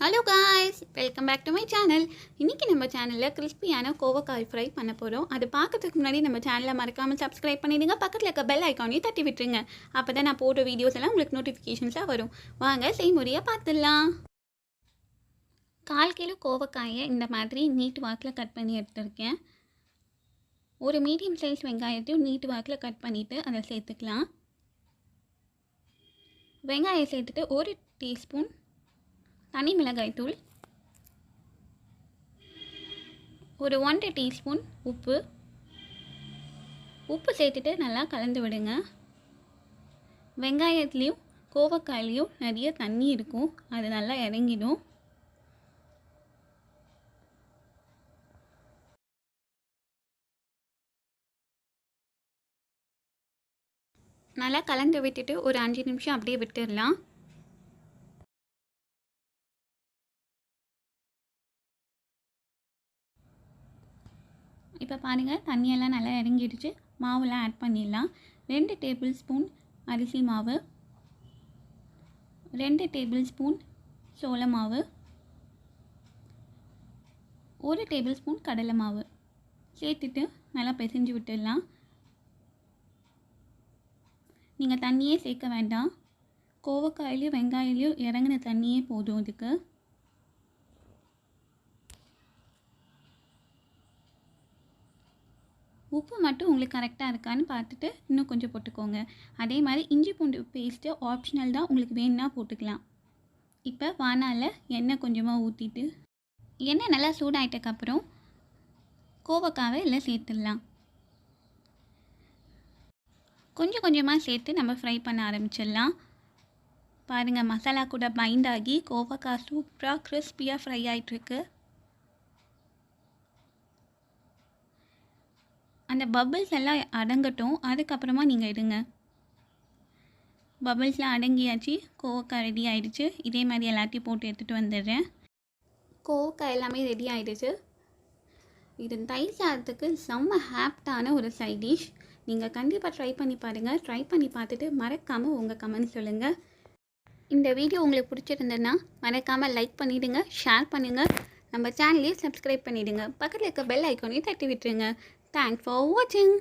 Hello guys, welcome back to my channel. இன்னைக்கு நம்ம சேனல்ல கிறிஸ்பியான கோவக்காய் ஃப்ரை பண்ண போறோம். அது பார்க்கிறதுக்கு முன்னாடி நம்ம சேனலை மறக்காம Subscribe பண்ணிடுங்க. பக்கத்துல இருக்க பெல் ஐகானையும் தட்டி விட்டுருங்க. அப்பதான் நான் போடுற வீடியோஸ் எல்லாம் உங்களுக்கு நோட்டிஃபிகேஷன்ஸா வரும். வாங்க செய்முறையை பார்த்துடலாம். 1/4 கிலோ கோவக்காயை இந்த மாதிரி நீட் வாக்கில் கட் பண்ணி எடுத்துருக்கேன். ஒரு மீடியம் சைஸ் வெங்காயத்தையும் நீட் வாக்கில் கட் பண்ணிட்டு அதை சேர்த்துக்கலாம். வெங்காயம் சேர்த்துட்டு 1 டீஸ்பூன் தனி மிளகாய் தூள், ஒரு 1 டீஸ்பூன் உப்பு சேர்த்துட்டு நல்லா கலந்து விடுங்க. வெங்காயத்துலேயும் கோவக்காயிலையும் நிறைய தண்ணி இருக்கும், அது நல்லா இறங்கிடும். நல்லா கலந்து விட்டுட்டு ஒரு 5 நிமிஷம் அப்படியே விட்டுடலாம். இப்போ பாருங்கள், தண்ணியெல்லாம் நல்லா இறங்கிடுச்சு. மாவுலாம் ஆட் பண்ணிடலாம். 2 டேபிள் ஸ்பூன் அரிசி மாவு, 2 டேபிள் ஸ்பூன் சோள மாவு, 1 டேபிள் ஸ்பூன் கடலை மாவு சேர்த்துட்டு நல்லா பிசைஞ்சு விட்டுடலாம். நீங்கள் தண்ணியே சேர்க்க வேண்டாம், கோவக்காயிலையும் வெங்காயிலையும் இறங்கின தண்ணியே போதும் இதுக்கு. உப்பு மட்டும் உங்களுக்கு கரெக்டாக இருக்கான்னு பார்த்துட்டு இன்னும் கொஞ்சம் போட்டுக்கோங்க. அதே மாதிரி இஞ்சி பூண்டு பேஸ்ட்டு ஆப்ஷனல் தான், உங்களுக்கு வேணுன்னா போட்டுக்கலாம். இப்போ வானால எண்ணெய் கொஞ்சமாக ஊற்றிட்டு எண்ணெய் நல்லா சூடாயிட்டக்கப்புறம் கோவக்காவை எல்லாம் சேர்த்துடலாம். கொஞ்சம் கொஞ்சமாக சேர்த்து நம்ம ஃப்ரை பண்ண ஆரம்பிச்சிடலாம். பாருங்கள், மசாலா கூட பைண்ட் ஆகி கோவக்காய் சூப்பராக கிறிஸ்பியாக ஃப்ரை ஆகிட்டுருக்கு. அந்த பபிள்ஸ் எல்லாம் அடங்கட்டும், அதுக்கப்புறமா நீங்கள் எடுங்க. பபிள்ஸ்லாம் அடங்கியாச்சு, கோவக்காய் ரெடி ஆகிடுச்சு. இதே மாதிரி எல்லாத்தையும் போட்டு எடுத்துகிட்டு வந்துடுறேன். கோவக்காய் எல்லாமே ரெடி ஆகிடுச்சு. இது தயிர் சாதத்துக்கு செம்ம ஹாப்டான ஒரு சைட் டிஷ். நீங்கள் கண்டிப்பாக ட்ரை பண்ணி பாருங்கள். ட்ரை பண்ணி பார்த்துட்டு மறக்காமல் உங்கள் கமெண்ட் சொல்லுங்கள். இந்த வீடியோ உங்களுக்கு பிடிச்சிருந்ததுன்னா மறக்காமல் லைக் பண்ணிவிடுங்க, ஷேர் பண்ணுங்கள், நம்ம சேனலையும் சப்ஸ்கிரைப் பண்ணிவிடுங்க. பக்கத்தில் இருக்க பெல் ஐக்கானையும் தட்டி விட்டுருங்க. Thanks for watching.